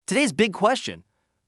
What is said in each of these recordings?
Today's big question: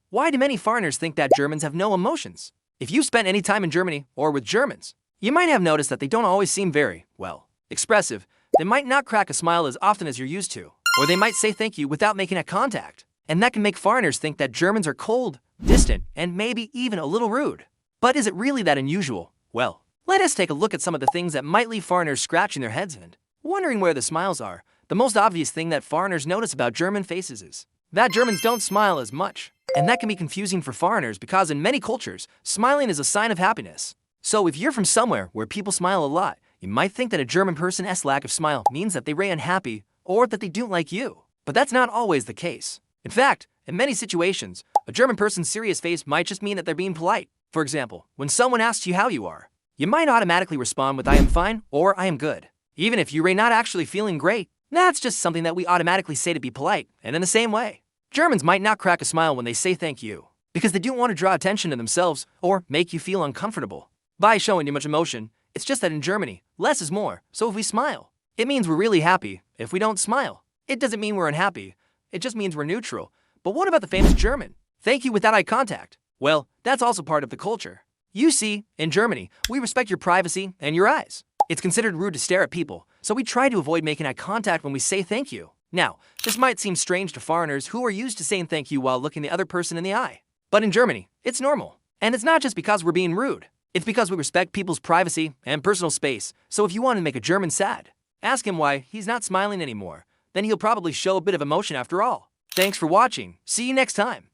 why do many foreigners think that Germans have no emotions? If you've spent any time in Germany or with Germans, you might have noticed that they don't always seem very, well, expressive. They might not crack a smile as often as you're used to, or they might say thank you without making eye contact. And that can make foreigners think that Germans are cold, distant, and maybe even a little rude. But is it really that unusual? Well, let us take a look at some of the things that might leave foreigners scratching their heads and wondering where the smiles are. The most obvious thing that foreigners notice about German faces is that Germans don't smile as much. And that can be confusing for foreigners because in many cultures, smiling is a sign of happiness. So if you're from somewhere where people smile a lot, you might think that a German person's lack of smile means that they're unhappy or that they don't like you. But that's not always the case. In fact, in many situations, a German person's serious face might just mean that they're being polite. For example, when someone asks you how you are, you might automatically respond with I am fine or I am good. Even if you're not actually feeling great, that's just something that we automatically say to be polite. And in the same way, Germans might not crack a smile when they say thank you, because they don't want to draw attention to themselves or make you feel uncomfortable by showing too much emotion. It's just that in Germany, less is more. So if we smile, it means we're really happy. If we don't smile, it doesn't mean we're unhappy. It just means we're neutral. But what about the famous German thank you without eye contact? Well, that's also part of the culture. You see, in Germany, we respect your privacy and your eyes. It's considered rude to stare at people, so we try to avoid making eye contact when we say thank you. Now, this might seem strange to foreigners who are used to saying thank you while looking the other person in the eye. But in Germany, it's normal. And it's not just because we're being rude. It's because we respect people's privacy and personal space. So if you want to make a German sad, ask him why he's not smiling anymore. Then he'll probably show a bit of emotion after all. Thanks for watching. See you next time.